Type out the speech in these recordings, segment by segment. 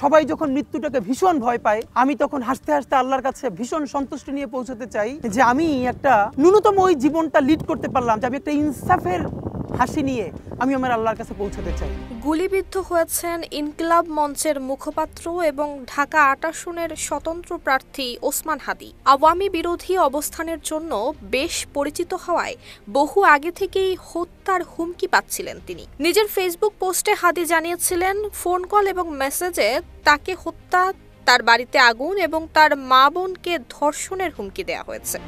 সবাই যখন মৃত্যুটাকে ভীষণ ভয় পায়, আমি তখন হাসতে হাসতে আল্লাহর কাছে ভীষণ সন্তুষ্টি নিয়ে পৌঁছতে চাই যে আমি একটা ন্যূনতম ওই জীবনটা লিড করতে পারলাম, যে আমি একটা ইনসাফের হাসি নিয়ে আমি আমার আল্লাহর কাছে পৌঁছতে চাই। গুলিবিদ্ধ হয়েছেন ইনকিলাব মঞ্চের মুখপাত্র এবং ঢাকা ৮ আসনের স্বতন্ত্র প্রার্থী ওসমান হাদি। আওয়ামী বিরোধী অবস্থানের জন্য বেশ পরিচিত হওয়ায় বহু আগে থেকেই হত্যার হুমকি পাচ্ছিলেন তিনি। নিজের ফেসবুক পোস্টে হাদি জানিয়েছিলেন ফোন কল এবং মেসেজে তাকে হত্যা, তার বাড়িতে আগুন এবং তার মা বোনকে ধর্ষণের হুমকি দেওয়া হয়েছে।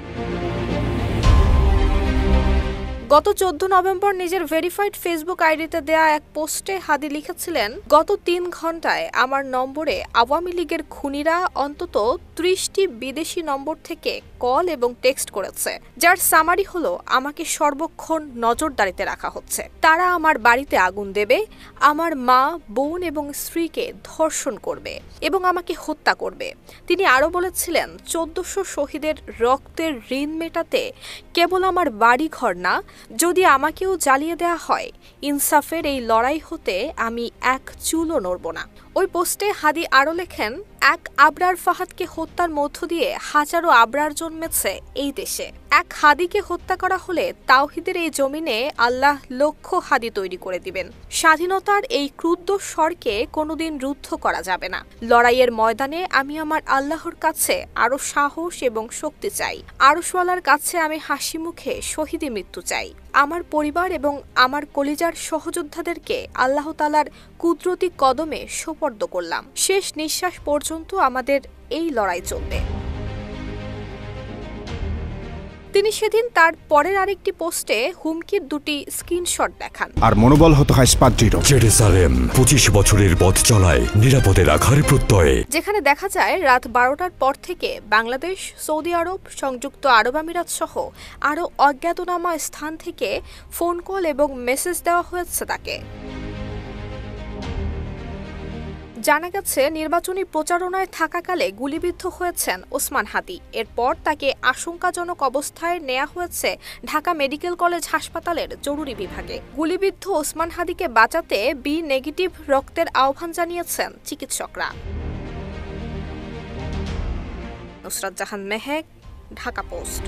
গত 14 নভেম্বর নিজের ভেরিফাইড ফেসবুক আইডিতে দেয়া এক পোস্টে হাদি লিখেছিলেন, গত 3 ঘন্টায় আমার নম্বরে আওয়ামী লীগের খুনিরা অন্তত 30টি বিদেশি নম্বর থেকে কল এবং টেক্সট করেছে, যার সামারি হলো আমাকে সর্বক্ষণ নজরদারিতে রাখা হচ্ছে। তারা আমার বাড়িতে আগুন দেবে, আমার মা, বোন এবং স্ত্রীকে ধর্ষণ করবে এবং আমাকে হত্যা করবে। তিনি আরও বলেছিলেন, 1400 শহীদের রক্তের ঋণ মেটাতে কেবল আমার বাড়ি ঘর না, যদি আমাকেও জ্বালিয়ে দেয়া হয়, ইনসাফের এই লড়াই হতে আমি এক চুলও নড়ব না। ওই পোস্টে হাদি আরও লেখেন, এক আবরার ফাহাদকে হত্যার মধ্য দিয়ে হাজারো আবরার জন্মেছে এই দেশে। এক হাদিকে হত্যা করা হলে তাওহীদের এই জমিনে আল্লাহ লক্ষ হাদি তৈরি করে দিবেন। স্বাধীনতার এই ক্রুদ্ধ স্বরকে কোনোদিন রুদ্ধ করা যাবে না। লড়াইয়ের ময়দানে আমি আমার আল্লাহর কাছে আরো সাহস এবং শক্তি চাই। আরশওয়ালার কাছে আমি হাসি মুখে শহীদি মৃত্যু চাই। আমার পরিবার এবং আমার কলিজার সহযোদ্ধাদেরকে আল্লাহ তাআলার কুদরতি কদমে সোপর্দ করলাম। শেষ নিঃশ্বাস পর্যন্ত আমাদের এই লড়াই চলবে। তিনি সেদিন তার পরের আরেকটি পোস্টে হুমকির 2টি স্ক্রিনশট দেখান। আর মনোবল হতে হয় স্পাটজিরো। জেরুজালেম 25 বছরের পথ চলায় নিরাপদে রাখার প্রত্যয়ে, যেখানে দেখা যায় রাত 12টার পর থেকে বাংলাদেশ, সৌদি আরব, সংযুক্ত আরব আমিরাত সহ আরও অজ্ঞাতনামা স্থান থেকে ফোন কল এবং মেসেজ দেওয়া হয়েছে তাকে। জানা গেছে নির্বাচনী প্রচারণায় থাকাকালে গুলিবিদ্ধ হয়েছেন ওসমান হাদি। এরপর তাকে আশঙ্কাজনক অবস্থায় নেওয়া হয়েছে ঢাকা মেডিকেল কলেজ হাসপাতালের জরুরি বিভাগে। গুলিবিদ্ধ ওসমান হাদিকে বাঁচাতে বি নেগেটিভ রক্তের আহ্বান জানিয়েছেন চিকিৎসকরা। নুসরাত জাহান মেহেক, ঢাকা পোস্ট।